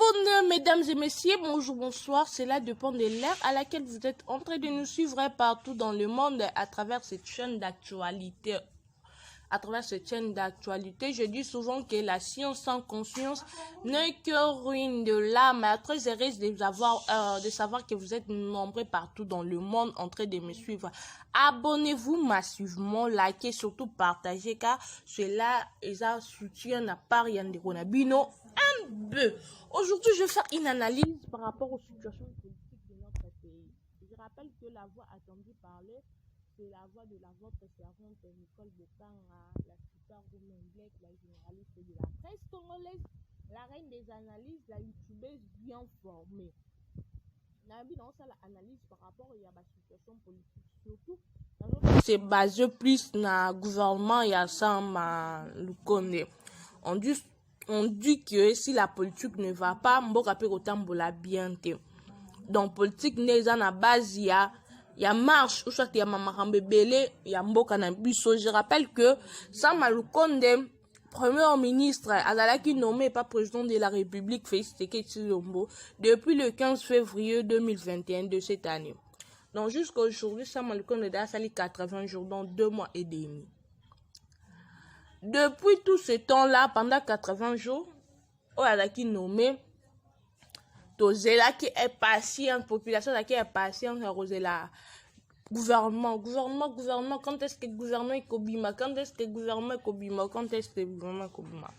Bonne, mesdames et messieurs, bonjour, bonsoir. Cela dépend de l'ère à laquelle vous êtes en train de nous suivre partout dans le monde à travers cette chaîne d'actualité. Je dis souvent que la science sans conscience n'est que ruine de l'âme. Très heureuse de savoir que vous êtes nombreux partout dans le monde en train de me suivre. Abonnez-vous massivement, likez, surtout partagez, car cela est un soutien à part Yanderonabino. Aujourd'hui, je vais faire une analyse par rapport aux situations politiques de notre pays. Je rappelle que la voix attendue par c'est la voix de la votre servante Nicole Bokanga, la super woman black, la journaliste de la presse congolaise, la reine des analyses, la youtubeuse bien formée. Dans ça, l'analyse par rapport à la situation politique, surtout c'est basé plus na gouvernement et à ça le connaît. On dit que si la politique ne va pas, mboka pe kotambola bien te. Donc politique n'est pas na base ya marche ou soit ya mamakambe belé ya mboka na biso. Je rappelle que Sama Lukonde, premier ministre, azalaki nommé par président de la République Félix Tshisekedi Tshilombo depuis le 15 février 2021 de cette année. Donc jusqu'à aujourd'hui, Sama Lukonde a sali 80 jours, dans 2 mois et demi. Depuis tout ce temps-là, pendant 80 jours, on a nommé Tozela qui est patient, population qui est patiente, la gouvernement, quand est-ce que le gouvernement est Kobima, quand est-ce que le gouvernement est Kobima, quand est-ce que le gouvernement est Kobima.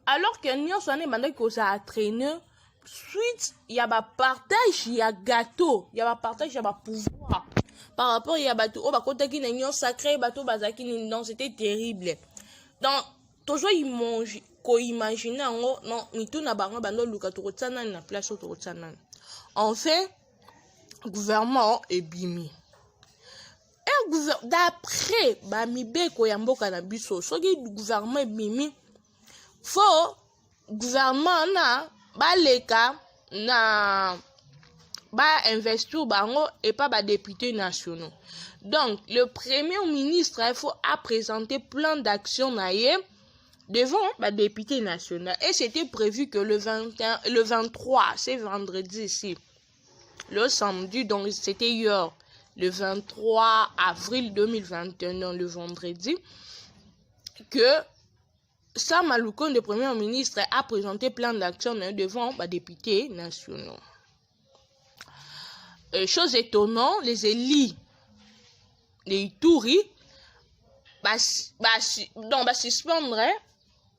Alors que nous sommes que ça a traîné, suite, il y a un partage, il y a gâteau, il y a un partage, il y a un pouvoir. Par rapport à bateau, oh, bah, quand il y a une union sacrée, bateau, bazaki, non, c'était terrible. Donc, toujours ils mangent, qu'on imagine, non, ni tout n'a pas bando luka to tsana na place to tsana. En fait, gouvernement est bimi. Et d'après ba mibe ko yamboka na biso, so ki gouvernement est bimi, faut gouvernement na ba leka na ba investir bango et pas ba députés nationaux. Donc, le premier ministre, il faut présenter plein d'actions devant le député national. Et c'était prévu que le 23, c'est vendredi ici, le samedi, donc c'était hier, le 23 avril 2021, donc le vendredi, que Sama Lukonde, le premier ministre, a présenté plein d'actions devant les députés nationaux. Chose étonnante, les élus les Ituri donc suspendre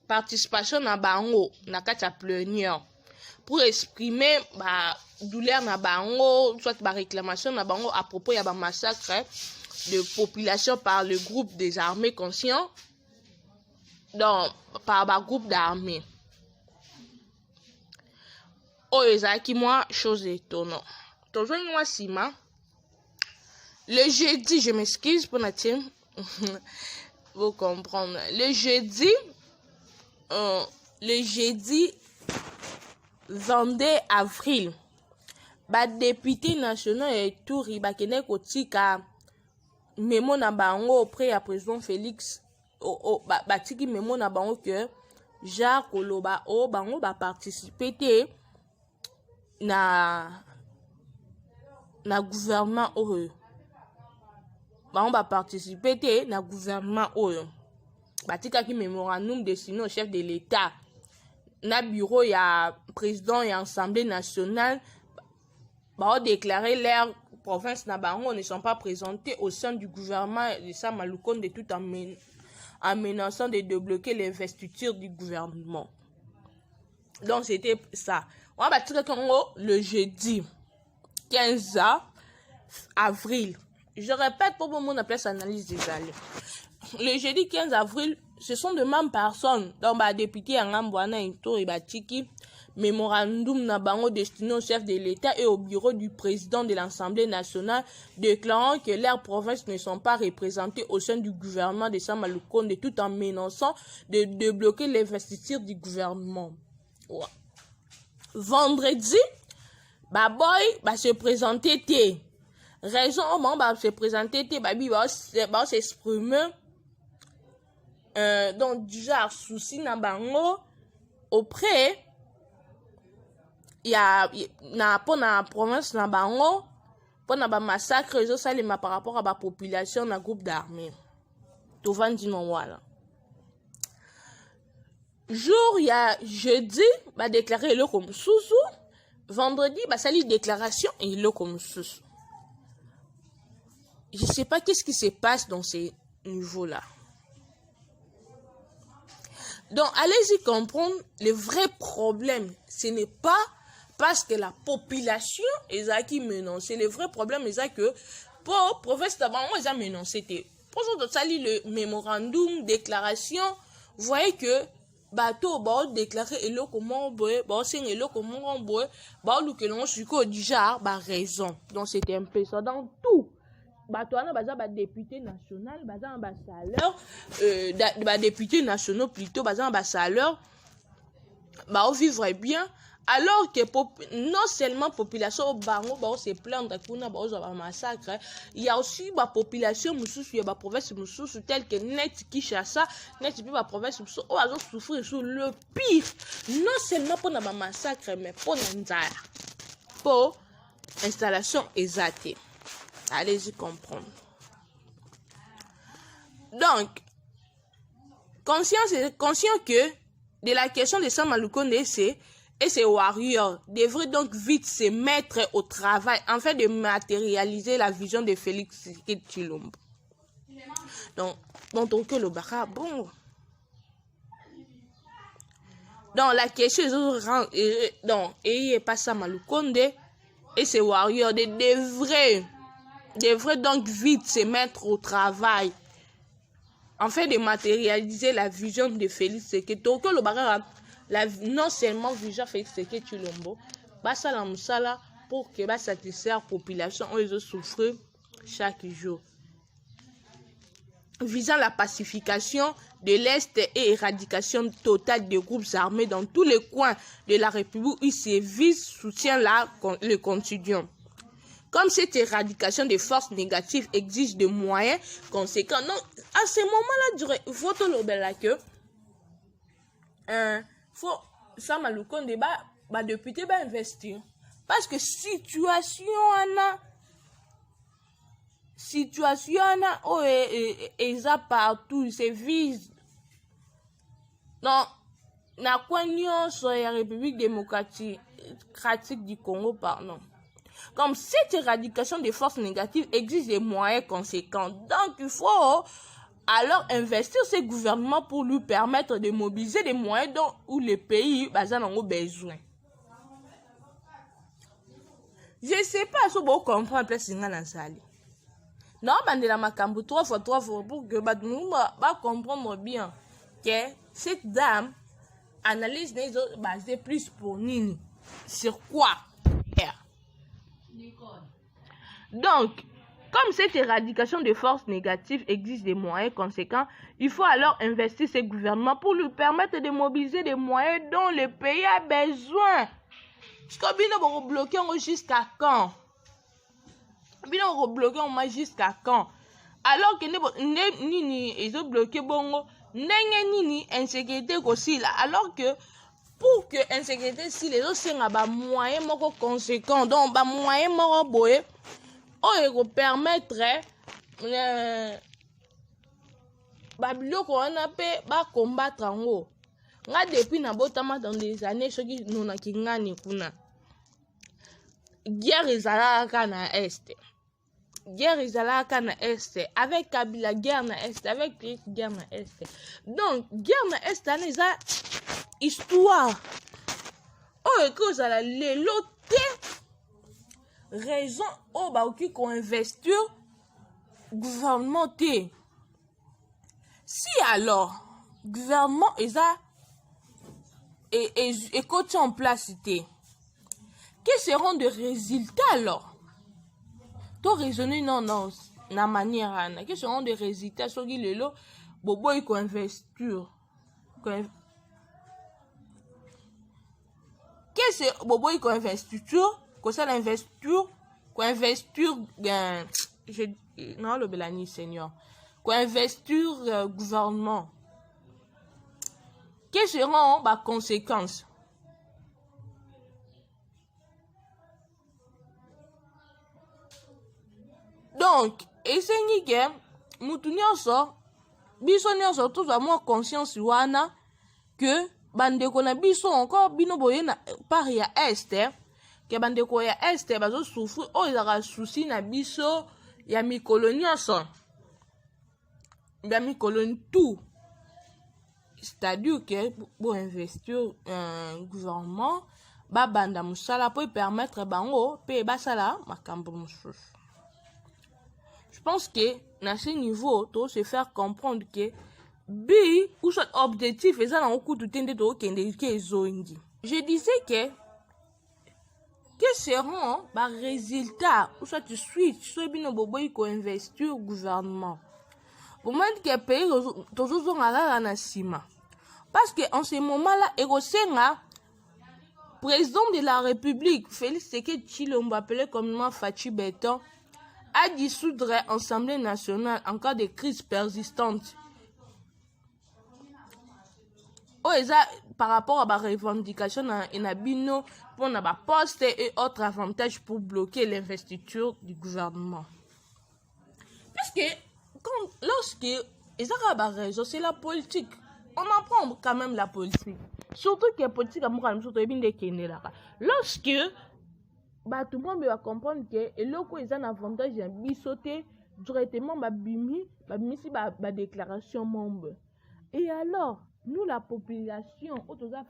participation na bango na kati ya plénière pour exprimer douleur na bango, soit réclamation na bango à propos ya massacre de population par le groupe des armées conscients, donc par groupe d'armées. Oh ezaki moi chose étonnante. Toujours moi sima. Le jeudi, je m'excuse pour la team. Vous comprendre. Le jeudi 22 avril, député national et tout ribakene kotika memo na bango auprès à président Félix batiki memo na bango que Jacques Koloba o bango participer na gouvernement heureux. On va participer na gouvernement oyo batika ki mémorandum destiné au chef de l'État na bureau ya président et assemblée nationale ba déclarer leur province na bango ne sont pas présentés au sein du gouvernement de Sama Lukonde tout en menaçant de débloquer l'investiture du gouvernement. Donc c'était ça. On va batika Congo le jeudi 15 avril. Je répète pour le monde place analyse des allées. Le jeudi 15 avril, ce sont de mêmes personnes, donc député Angambwana Into et Batiki, mémorandum na bango destiné au chef de l'État et au bureau du président de l'Assemblée nationale, déclarant que leurs provinces ne sont pas représentées au sein du gouvernement de Sama Lukonde tout en menaçant de débloquer l'investiture du gouvernement. Ouais. Vendredi, boy se présenter raison se présenter s'exprimer donc du genre souci na bango auprès na pour na province na bango pour na ba massacre zo salima par rapport à la population na groupe d'armée to vandi no wala jour ya jeudi ba déclarer le comme sous vendredi ba sali déclaration et le comme sous. Je sais pas qu'est-ce qui se passe dans ces niveaux là. Donc allez-y comprendre le vrai problème, ce n'est pas parce que la population est qui menacée. Le vrai problème est que pour province d'avant, moi j'ai menacé. Pour ça, le mémorandum, déclaration, vous voyez que bateau ba déclarer et comment ba c'est et comment ba lu que l'on suko déjà ba raison. Donc c'était un peu ça dans tout. Bateau na baza ba député national, baza ba salaire ba député nationaux plutôt baza ba salaire ba vivre bien. Alors que non seulement population bango ba se plaindre kuna ba zo ba massacre, il y a aussi ba population mususu ya ba province mususu tel que net Kinshasa, net puis ba province mususu o azo souffrir sur le pire, non seulement pour na ba massacre mais pour nzara. Pour installation exatée. Allez-y comprendre. Donc conscient que de la question de Sama Lukonde et ses warriors devraient donc vite se mettre au travail afin de matérialiser la vision de Félix Tshilombo. Donc, que le bara, bon. Donc, la question est donc, et pas ça Malukonde et ses warriors devraient donc vite se mettre au travail afin de matérialiser la vision de Félix Tshisekedi. Que le bara non seulement vision Félix Tshilombo, ça la musala pour que satisfaire la population où ils souffrent chaque jour. Visant la pacification de l'Est et éradication totale des groupes armés dans tous les coins de la République où se vise soutient le continuum. Comme cette éradication des forces négatives exige des moyens conséquents, donc à ce moment-là, il faut tout le que faut ça Malukonde ba député ba investir parce que situation oh et ça partout c'est vise non na kwa nyonso ya République démocratique du Congo pardon. Comme cette éradication des forces négatives exige des moyens conséquents, donc il faut alors investir ces gouvernements pour lui permettre de mobiliser des moyens où les pays ont besoin. Je ne sais pas si vous comprenez plus ce que non, mais la makambu 3 fois pour que nous comprendre bien que cette dame analyse les autres basées plus pour Nini. Sur quoi? Donc, comme cette éradication des forces négatives exige des moyens conséquents, il faut alors investir ces gouvernements pour lui permettre de mobiliser des moyens dont le pays a besoin. Parce que bloquer jusqu'à quand? Jusqu'à quand? Alors que ils ont bloqué bongo, nini insécurité aussi là. Alors que pour que insécurité si les autres c'est un moyen conséquent, donc un moyen boye. Oh, il permettrait babiloko wana pe ba combattre ngo nga depuis na botama dans des années soki nona kingani kuna guerre ezalaka na est avec Kabila guerre na est avec Christ guerre na est donc guerre na est ana eza histoire oh que ozala lelo te raison au baoki qu'on investir gouvernement T. Si alors gouvernement et coach en place T, quels seront les résultats alors? To raisonner non na manière ana quels seront les résultats sur qui lelo bobo il qu'on investir qu'est-ce que bobo il qu'on investir que ça l'investir non le belani seigneur qu'investir gouvernement quelles seront les conséquences Donc, esengi ke mutu nyonso biso nyonso tozwa mwa conscience wana que bandeko na biso encore bino boye na part ya este ke bandeko ya este bazo souffrir oyo ezalaka souci na biso ya mikolo nyonso ya mikolo tout. C'est-à-dire que pour investir gouvernement babanda musala pour permettre bango pe basala makambo mususu. Je pense que dans ce niveau to se faire comprendre que bi ou soit objectif eza na okutu tende to kende ke zongi. Je disais que seront ba résultats ou soit tu switch so bino boboy ko investir gouvernement. Pour moi que pays toujours ngala na sima. Parce que en ce moment-là Egosenga président de la République Félix Tshisekedi Tshilombo appelé communément Fachi Beton à dissoudre l'Assemblée nationale en cas de crise persistante. Oh, par rapport à la revendication en abino pour na poste et autres avantages pour bloquer l'investiture du gouvernement. Parce que lorsque ils ont la raison, c'est la politique. On apprend quand même la politique. Surtout que la politique a lorsque tout le monde va comprendre que ils ont un avantage de bisoter directement si déclaration membre. Et alors, nous la population,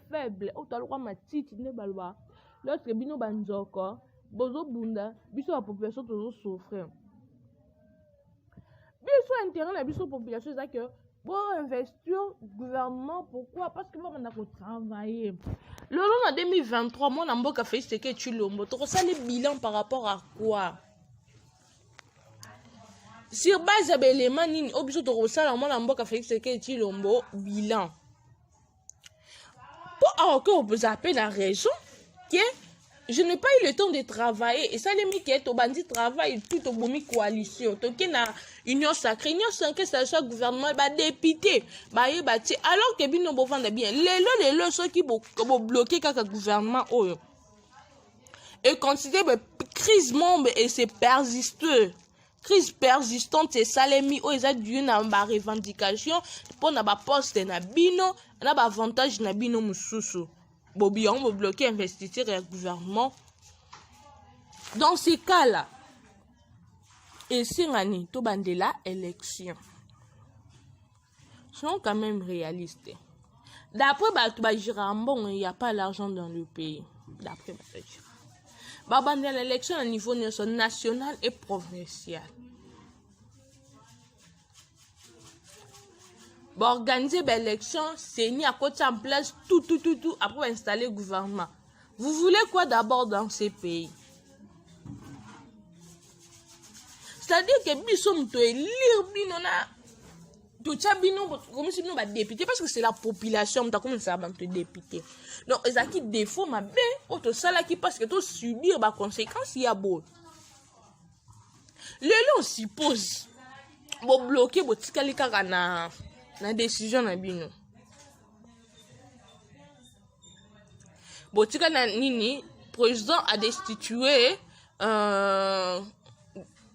faible, lorsque bino banzoko, bozo bunda, biso la population toujours souffrir. Biso intérêt la biso population c'est que pour investir gouvernement, pourquoi? Parce que moi on a travailler. Le long en 2023, moi on a fait ce que tu l'as. Tu as le bilan par rapport à quoi? Sur base d'éléments, on a fait ce que tu l'as bilan. Pour avoir que vous appelez la raison que je n'ai pas eu le temps de travailler et ça les mis que bandit travail tout au bout coalition donc na union sacrée que ça soit gouvernement ba député ba yebati alors que bino bo vendre bien les ceux qui bo bloquer kaka gouvernement oyo et considérer crise membre et c'est persisteur crise persistante c'est ça les mis oyo dû na ba revendication pour na ba poste na bino na ba avantage na bino mususu. Bobi on va bloquer investiture et gouvernement. Dans ces cas-là, et si on to bandela élection, sont quand même réalistes. D'après Bajirambon, il n'y a pas l'argent dans le pays. D'après Bajirambon, bandela l'élection au niveau national et provincial. Organiser l'élection, c'est mis à côté en place tout après installer le gouvernement. Vous voulez quoi d'abord dans ces pays? C'est-à-dire que biso mto élire binona tout ça bino comme si nous va député parce que c'est la population mta comme ça va te député. Donc les acquis défaut ma bé auto sala qui parce que to subir ba conséquences il y a beau. Le long suppose bo bloquer bo tikali kaka na décision na bino. Botika na nini président a destitué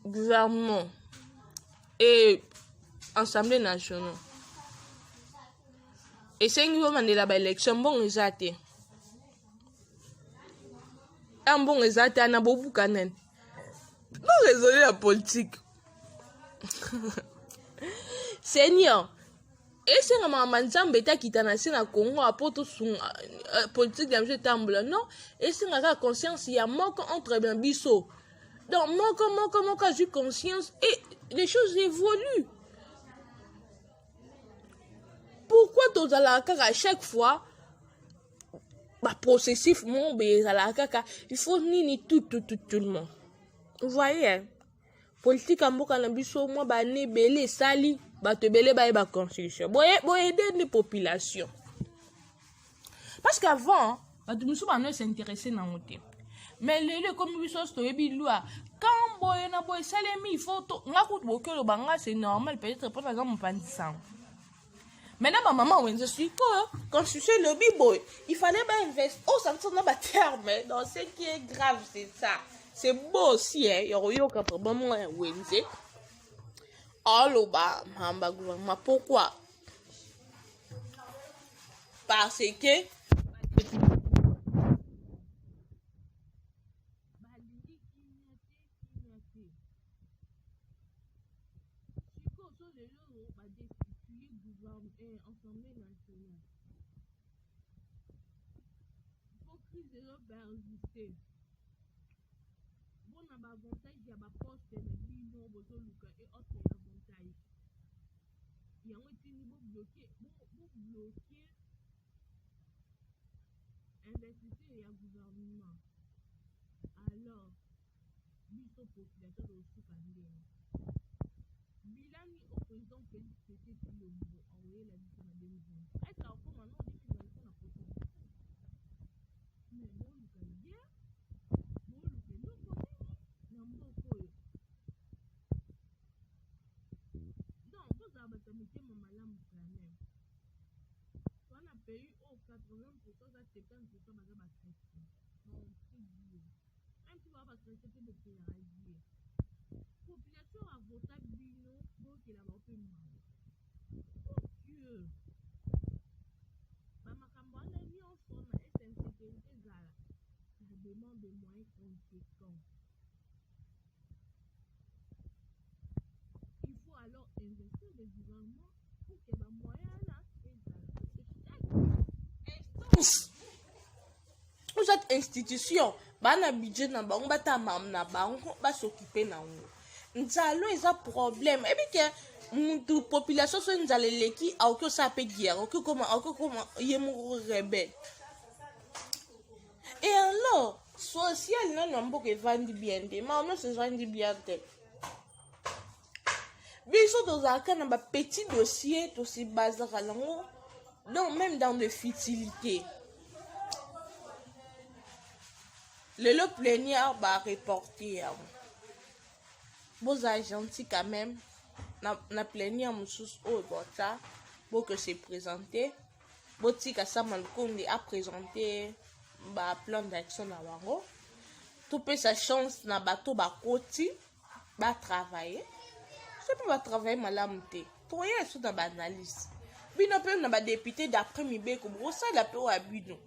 gouvernement et assemblée nationale. Et c'est une fois de la élection bon exacté. Un bon exacté na bobu kanen. Non raisonner la politique. Seigneur et c'est un manzambe ta kitana na Congo apoto son politique de M. Tambla non et c'est la conscience il y a manque entre ben biso donc manque j'ai conscience et les choses évoluent. Pourquoi tous à chaque fois processif mon il faut ni tout le monde vous voyez politique amboka na biso moi ba ne belé sali ba te belé ba constitution boye aider les populations parce qu'avant ba tout musu ba no s'intéresser na moté mais les comme biso to yebi loi quand boye na boye salemi il faut nga ko bokelo banga c'est normal peut-être pour exemple mon pandisant maintenant ma maman je suis que constitution lobby boy il fallait ba investir oh ça na ba terme donc ce qui est grave c'est ça c'est beau aussi, hein. Yoka probablement un Wednesday. Oh, bah, mamba gouvernement. Pourquoi? Parce que Assemblée nationale. Faut crise de l'eau persister. Bon, on a avantage, il y a ma poste, il y a bino, bozo luka et autres avantages. Il y a un petit niveau bloqué, bloqué, investisseur et un gouvernement. Alors, biso population de Soukandé. Bilani au président Félix Tshisekedi envoyé la liste en 2020. Est-ce qu'on peut maintenant 2025 la prochaine? Mais bon, le Canadien, bon, le Canadien, non, bon, quoi. Donc, vous avez été mon malade quand même. On a payé au 80% à 70% de ma question. Non, c'est bien. Même si on va traiter de pénaliser. Population a voté bino, donc il a voté mal. Dieu. Ma campagne est en son insécurité zala. Ça demande des moyens conséquents. Il faut alors investir le gouvernement pour que les moyens là cette institution, bana budget na bango bata mam na bango ba s'occuper na ngo. Nzalo eza problème. Et bien que mutu population so nzalo leki auko sa pe guerre, auko comment yemo rebelle. Et alors, social non non que vandi bien de, mais on se vandi bien de. Biso dans un cas na petit dossier to si bazar lango, donc même dans de futilités. Le plénière va reporter. Vos agents quand même, na plénière moussous au bota, pour que c'est présenté. Boti Kassaman Konde a présenté ba plan d'action na wango. Tout peut sa chance na bateau ba koti, ba travailler. Je peux pas travailler malamute. Pour rien sous dans ba analyse. Bino pe na ba député d'après mibe ko brosa la pe wa bino.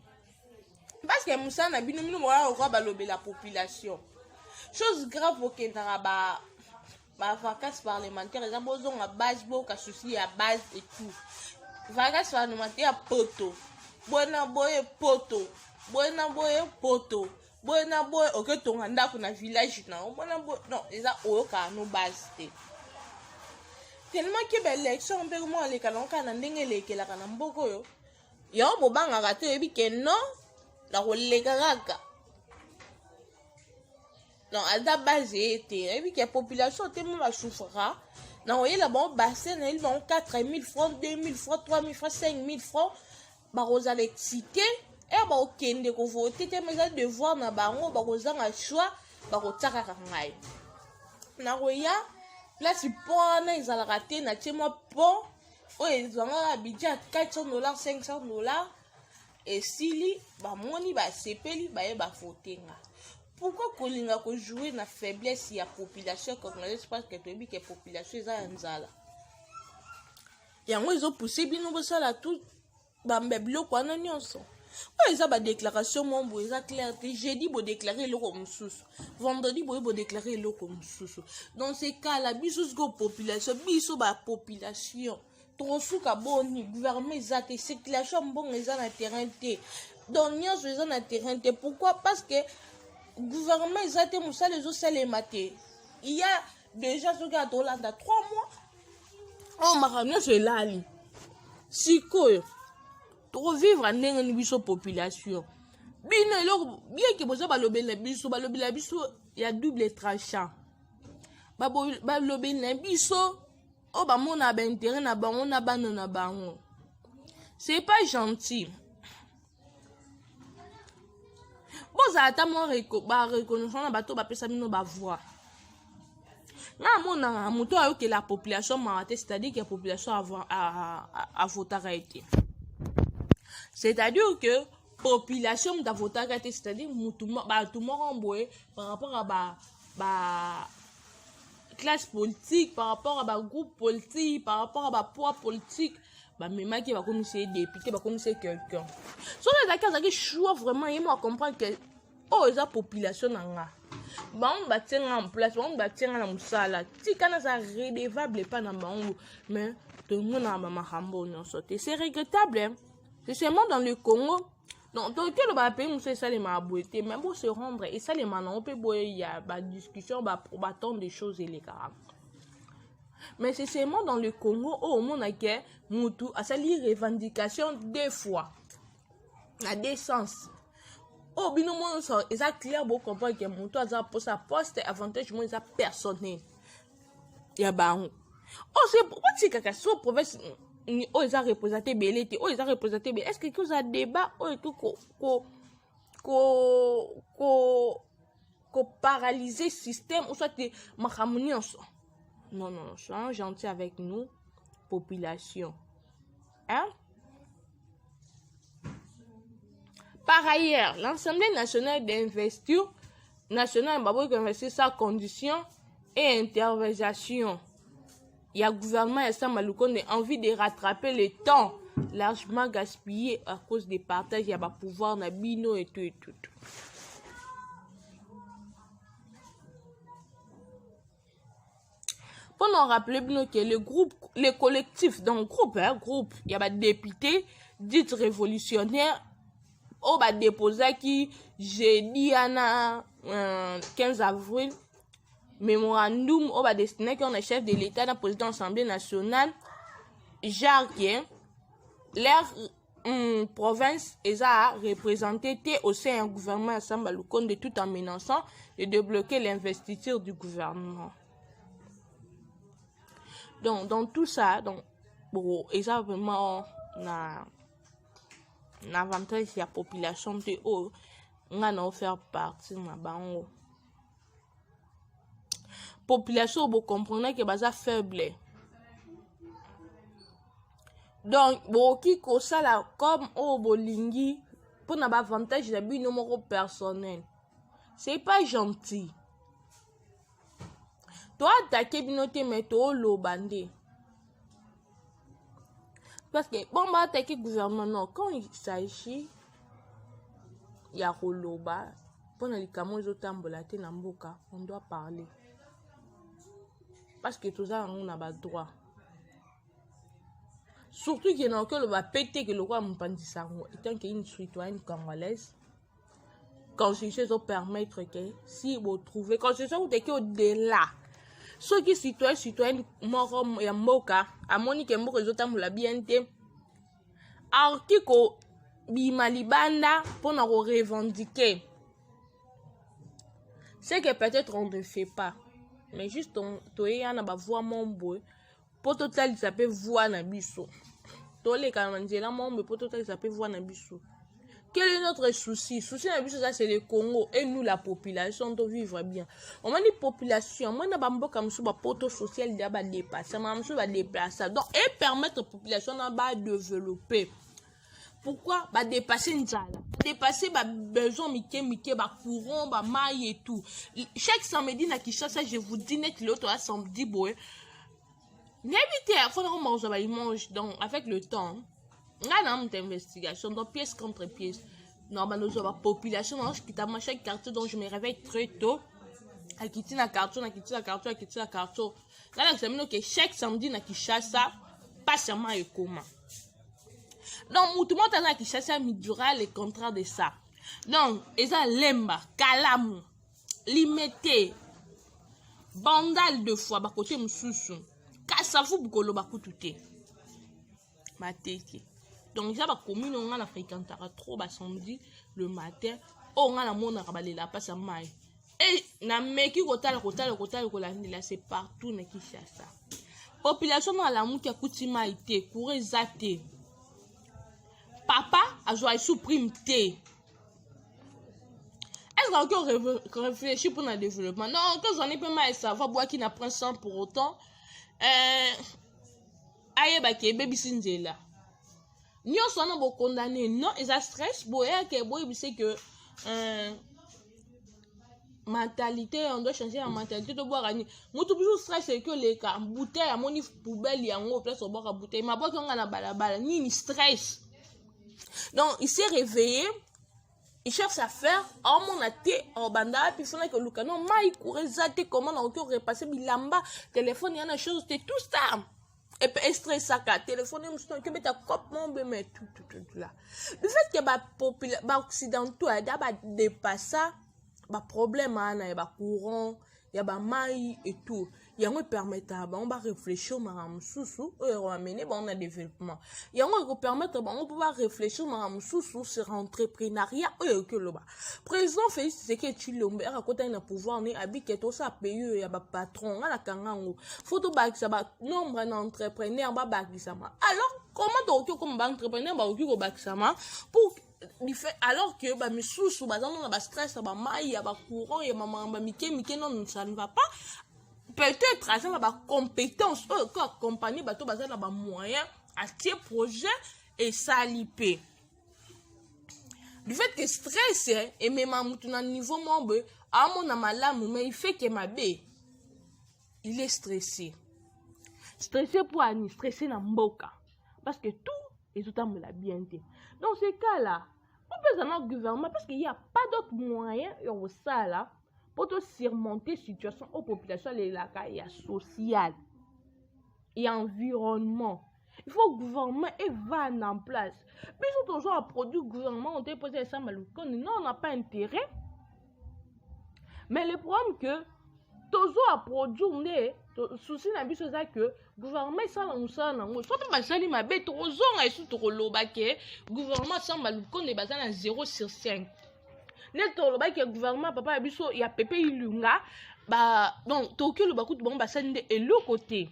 Parce que Moussa n'a bino mino moya au ba lobe la population. Chose grave au Kenya ba vacances parlementaires, les abosons à base, beaucoup à souci à base et tout. Vacances parlementaires à poto. Buena boye poto. Buena boye poto. Buena boye ok ton anda kuna village na. Buena boye non, les a oka no base. Tellement que belle élection on peut moi les canons kana ndenge leke la kana mboko yo. Yo bo banga raté ebi ke non la rolega raga. Non, à la base, et puis que la population va souffrir. Non, il y a bon bassin, ils vont 4 000 francs, 2 000 francs, 3 000 francs, 5 000 francs. Bah, vous allez citer. Et bah, ok, de vous voter, mais à devoir na bango, bah, vous avez un choix, bah, vous avez un choix. Na roya, place pour un ils allaient rater, na tient-moi bon. Oh, ils ont un budget à $400, $500. Et si, bah, moni, bah, c'est payé, bah, voter. Pourquoi Kolinga ko jouer na faiblesse ya population congolaise parce que tobi que population eza nzala. Yango ezo pousser bino bosala tout bambe biloko wana nyonso. O eza ba déclaration mombo eza clair te jeudi bo déclarer eloko mususu. Vendredi bo déclarer eloko mususu. Dans ces cas là biso go population biso ba population. Tosuka boni gouvernement eza te circulation mbongo eza na terrain te. Donc nyonso eza na terrain te. Pourquoi? Parce que gouvernement exacté Moussa les autres les matés. Il y a déjà ce gars dans 3 mois. On m'a ramené ce lali. Si quoi? Pour vivre en une biso population. Bien que vous avez le biso, il y a double tranchant. Le biso, oh bah mon a intérêt na ba on a banana bango. C'est pas gentil. Bon, ça a moi reconnaissance na bateau ba pesa mino ba voix. Na mona moto ayo que la population m'a c'est-à-dire que la population a voté. C'est-à-dire que population d'avotaka, c'est-à-dire tout le monde par rapport à classe politique, par rapport à groupe politique, par rapport à poids politique, même qui va commencer député, va commencer quelqu'un. So les gens qui choix vraiment, ils vont comprendre que oh la population nanga. On va tenir en place, on va tenir en musala. Si quand ça redevable pas dans bango, mais tout le monde a mahambo non sauté. C'est regrettable. Hein? C'est seulement dans le Congo. Donc le va payer monsieur ça les maboueté, mais pour se rendre et ça les manon on peut il y a ba discussion pour attendre des choses et les gars. Mais c'est seulement dans le Congo où on a que mutu a sali revendication deux fois. À deux sens. Oh binomo ça est clair pour comprendre que mutu a pour sa poste avantage moi ça personnel. Ya ba. Oh c'est pourquoi c'est caca so province oh ils ont représenté Belete, oh ils ont représenté Belete. Est-ce que vous avez débat ko paralyser le système ou soit de mahamoni ensemble? Non, soyons gentils avec nous, population. Hein? Par ailleurs, l'Assemblée nationale d'investiture nationale va investir sa condition et intervention. Il y a le gouvernement et ça Maloukonde envie de rattraper le temps largement gaspillé à cause des partages, il y a pas pouvoir na bino et tout. Pour nous rappeler que le groupe, les collectifs dans le groupe, il y a des députés dits révolutionnaires au bas déposé qui jeudi 15 avril mémorandum au bas destiné qu'on est chef de l'État dans la président de l'Assemblée nationale Jacques leur province est à représenter au sein du gouvernement ensemble le compte de tout en menaçant de débloquer l'investiture du gouvernement. Donc dans tout ça donc bon et ça vraiment un avantage de la population de haut on a faire partie de la banque. Population vous comprenez que c'est faible. Donc beaucoup comme ça là comme au bolingi pour n'avoir avantage de but numéro personnel. C'est pas gentil. Toi attaquer binoté météo lo bandé. Parce que bon bah attaquer gouvernement non quand il s'agit il y a roloba pour les camos autombolate na mboka on doit parler. Parce que tout ça on a pas droit. Surtout qu'il y a encore le va péter que le roi Mpandisango étant qu'une citoyenne congolaise constitution doit permettre que si vous trouvez constitution vous êtes au-delà ceux qui citoyenne mort ya mboka amoni que mboka zotambo la bienté article bimalibanda pour nous revendiquer c'est que peut-être on ne fait pas mais juste on y a voix mon boy pour total ça peut voir na biso tolé quand là mon pour total ça peut voir na biso. Quel est notre souci? Souci na biso ça c'est le Congo et nous la population doit vivre bien. On m'a dit population, moi na bambo comme ça poto social il va dépasser, ma monsieur va déplacer. Donc et permettre population na ba développer. Pourquoi ba dépasser nzala? Dépasser ba besoin mike ba courant ba maille et tout. Chaque samedi na Kinshasa je vous dis net l'autre samedi boy. N'évitez, il faut que vous mange donc avec le temps. On a une investigation donc pièce contre pièce. Normalement nous avons la population dans chaque quartier donc je me réveille très tôt. À quitter la carton. Là j'examine que chaque samedi na Kinshasa pas seulement et comment. Donc tout le monde a Kinshasa midura les contrats de ça. Donc ils ont lemba, kalamu, limité, bandal de fois ba côté mususu. Kassavu bukolo bakutute mateke donc ça va commune on a la fréquentera trop ba samedi le matin on a la mona rabalela pas ça mai et na meki kotala kolandela c'est partout na Kinshasa population na la muki akutima ite courez zate papa a joie supprime te. Est-ce qu'on réfléchit pour le développement? Non, que j'en ai pas mal ça va boire qui n'apprend sans pour autant. Aye ba ke baby sinzela Nous sommes condamnés. Non, ils ont stress. C'est que mentalité, on doit changer la mentalité de boire. Moi, tout le stress, c'est que les cas, bouteille, à mon poubelle, il y a un place au bord à bouteille. Ma boîte, on a la balabala, ni stress. Donc, il s'est réveillé. Il cherche à faire, mon athée, en banda, puis il faut que Luca, non, il courait, zate, comment on a repassé, bilamba, téléphone, il y a une chose, c'est tout ça. Et puis, stress, ça, téléphone, il y a un cop, mais tout là. Le fait que, les occidentaux, il y a des passages, des problèmes, il y a des courants, il y a des mailles et tout. Il y a un permettre, on va réfléchir, on va mener, on a développement. Il y a un permettre, on peut réfléchir, sur l'entrepreneuriat, président fait ce que tu l'as, à côté d'un pouvoir, on est habitué, tout ça, payer, il y a un patron, on a kangango. Photo bag, ça va, nombre d'entrepreneurs, alors, comment tu comme entrepreneur, pour alors que bah mes sous bah on a stress bah maille y a bah courant y a maman bah mike non ça ne va pas peut-être à ça bah compétence que accompagner bah tout bah ça bah moyen à tes projets et ça lipé du fait que stress et même à mon niveau mon à mon amalamu mais il fait que ma bé il est stressé pour ani stressé na mboka parce que tout et tout à me la bien dit. Dans ces cas-là, on peut avoir un gouvernement parce qu'il n'y a pas d'autre moyen au ça là pour te surmonter situation aux populations les lacayes sociales et environnement. Il faut que le gouvernement va en place. Mais si toujours un produit gouvernement, on t'a posé ça maloucon, non, on n'a pas intérêt. Mais le problème que toujours à produire, souci n'a plus ça que gouvernement ça non soit pas sali ma bête toujours et surtout lobake gouvernement ça maluko ne bazana 0/5 net lobake gouvernement papa biso ya pepe ilunga ba donc toki lo bakut bon ba sande et l'autre côté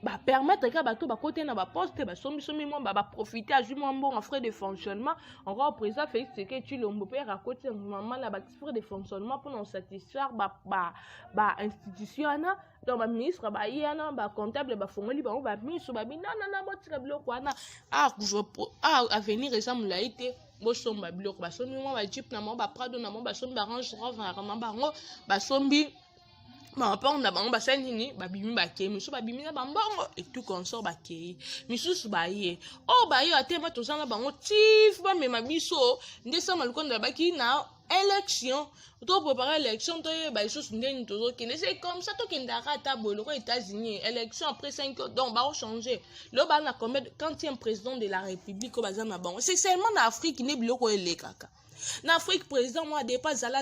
ba permettre que bato ba côté na ba poste ba somi mo ba profiter à jument bon en frais de fonctionnement encore président fait ce que tu le mbopé à côté maman la ba frais de fonctionnement pour nous satisfaire ba institution na donc ba ministre ba yana ba comptable ba fongoli ba ministre ba non botika biloko wana avenir exemple la été bo somba biloko ba somi mo ba jeep na mo ba prado na mo ba sombi ba range rover na bango ba sombi on a bango basali nini babimi bakei misu babimi na bambongo et tout consort bakei misusu baye baye atema tozana bango tif bamema biso nde sa malukondo yabaki na élection to préparer élection to yeba lisusu ndeni tozokende c'est comme ça tokendaka ata boye loko États-Unis élection après 5 ans donc baochanger lo bana combien 40e président de la République baza na bango c'est seulement na Afrique ne biloko elekaka. En Afrique, président, moi, dépas, zala,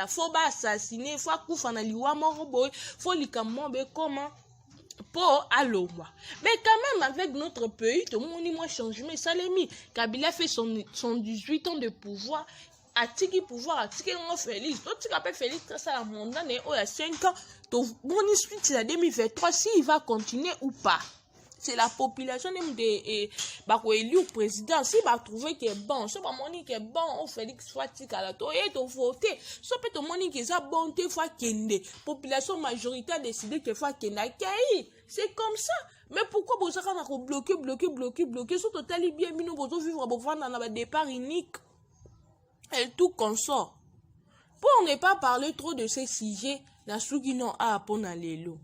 faut pas assassiner, faut couper na liwa moroboy, faut likamon, comment, pour allo, moi. Mais quand même, avec notre pays, tout le monde, moi, change, mais ça l'est mis. Kabila fait son 18 ans de pouvoir, a tiki pouvoir, a tiki mon Félix, tout ce qu'appelle Félix, ça la mondaine, et il y a 5 ans, tout bon, suite, c'est la 2023, s'il va continuer ou pas. C'est la population même de élu président si va trouver que bon so ba moni que bon on Félix soit tikala to et to voter so peut to moni que ça bonté fois kende population majoritaire décidé que fois kenda kai c'est comme ça mais pourquoi vous ça na bloquer so total bien bino bozo vivre bo vendre na départ unique et tout consort pour ne pas parler trop de ces sujets la souki non a pour na lelo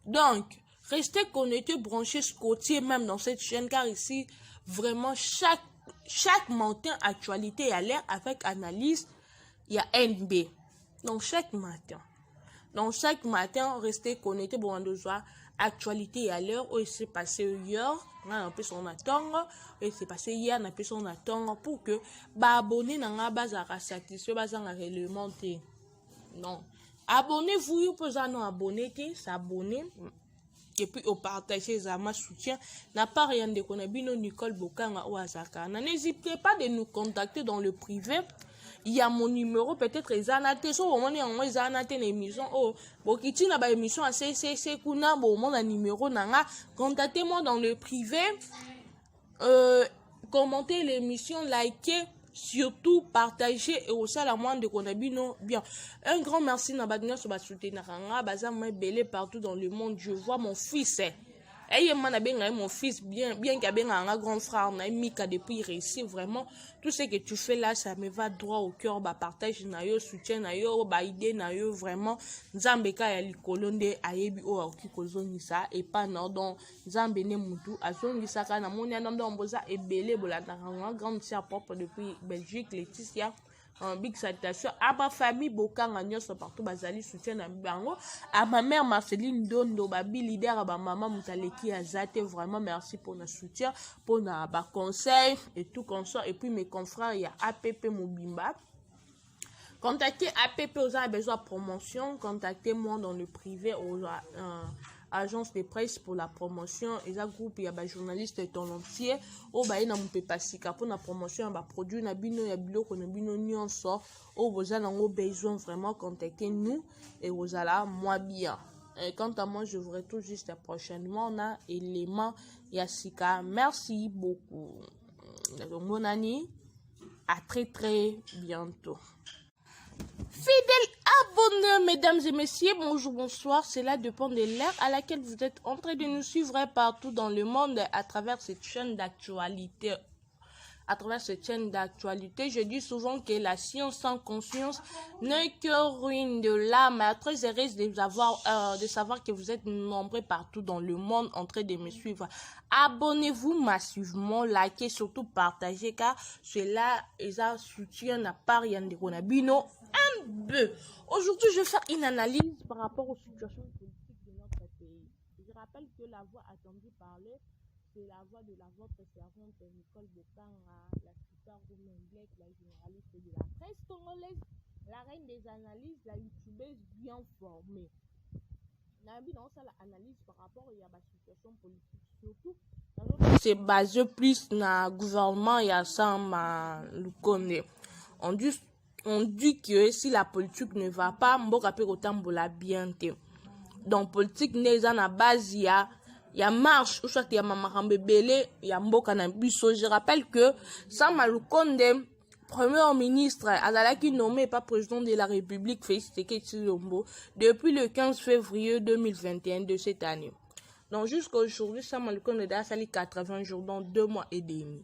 donc restez connectés, branchés, scottiers même dans cette chaîne car ici, vraiment, chaque matin, actualité à l'air avec analyse, il y a NB. Donc, chaque matin, restez connectés pour en voir actualité à l'heure où il s'est passé hier, on a pu son attendre, et c'est passé hier, on a pu son attendre pour que, abonnez dans la base à satisfaire, base à réglementer. Non. Abonnez-vous, vous pouvez nous abonner, s'abonner. Et puis au partager ma soutien n'a pas rien de connaître Nicole Bokanga ou Azaka. N'hésitez pas de nous contacter dans le privé. Il y a mon numéro peut-être Zanate so au moment où Zanate l'émission bokiti na ba émission à CCC kuna bon mon numéro nanga contactez-moi dans le privé. Commentez l'émission, likez, surtout partagez et aussi à la moindre de Konabino bien. Un grand merci Nabadina sur soutenir Bazam belé partout dans le monde. Je vois mon fils Et mon fils, bien qu'il y ait un grand frère, on a Mika depuis réussir vraiment. Tout ce que tu fais là, ça me va droit au cœur. Bah, partage, nayo, soutien, nayo, bah, idée, nayo, vraiment. Zambeka ya likolonde, ayebi, o, aoki kozongisa, et pas non, donc, Zambene mutu, azongisa, kana, mon yanam, donc, boza, et belé, bolanda, grande sœur propre depuis Belgique, Laetitia. Big salutation à ma famille Bokanga nyonso partout bazali soutien na bango à ma mère Marceline Dondo babi leader à ma maman Mutaleki Azate vraiment merci pour notre soutien pour na ba conseil et tout comme ça et puis mes confrères il y a APP Mobimba. Contactez APP aux a besoin de promotion, contactez-moi dans le privé aux agence de presse pour la promotion et ça groupe il y a des journalistes talentueux au baï na mpe pasika pour la promotion ba produit na bino ya biloko na bino nyonso au besoin nango besoin vraiment contactez nous et vous allez moi bien. Et quant à moi je vous retrouve juste prochainement on a élément yasika merci beaucoup mon ami à très bientôt. Fidèles abonnés, mesdames et messieurs, bonjour, bonsoir. Cela dépend de l'ère à laquelle vous êtes en train de nous suivre partout dans le monde à travers cette chaîne d'actualité. Je dis souvent que la science sans conscience n'est que ruine de l'âme. Très heureuse de savoir que vous êtes nombreux partout dans le monde en train de me suivre. Abonnez-vous massivement, likez, surtout partagez car cela est un soutien à part Yande Konabino. Aujourd'hui, je vais faire une analyse par rapport aux situations politiques de notre pays. Je rappelle que la voix attendue parler, c'est la voix de la votre servante Nicole Bokanga, la superwoman black, la généraliste de la presse congolaise, la reine des analyses, la youtubeuse bien formée. Nabi dans ça l'analyse par rapport à la situation politique surtout. C'est basé plus na gouvernement ya sama lukonde. On dit que si la politique ne va pas, mboka pe kotambola bien te. Donc politique neza na base ya marche ou soit ya mamakambe belé ya mboka na biso. Je rappelle que Sama Lukonde, premier ministre, azalaki nommé par président de la République Félix Tshisekedi depuis le 15 février 2021 de cette année. Donc jusqu'à aujourd'hui, Sama Lukonde a sali 80 jours, dans 2 mois et demi.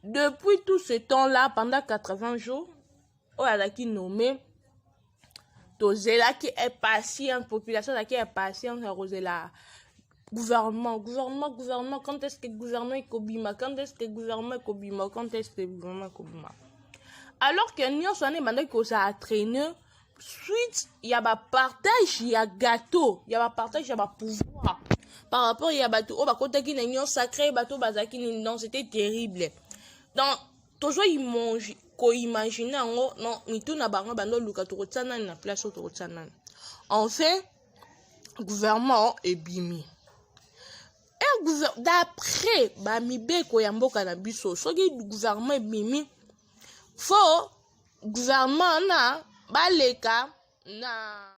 Depuis tout ce temps-là, pendant 80 jours, on a nommé Tozela qui est patient, population qui est patiente, la gouvernement, quand est-ce que le gouvernement est Kobima, quand est-ce que le gouvernement est Kobima, quand est-ce que le gouvernement est Kobima. Alors que nous sommes en train de traîner, suite, il y a un partage, il y a gâteau, il y a un partage, il y a un pouvoir. Par rapport, il y a bateau, oh, bah, quand il y a un sacré bateau, non, c'était terrible. Donc, toujours imagine non, ni tout n'a pas bando luka to tsana na place to tsana. En fait, gouvernement est bimi. Et d'après ba mibeko ya mboka na biso, soki gouvernement est bimi, faut gouvernement na baleka na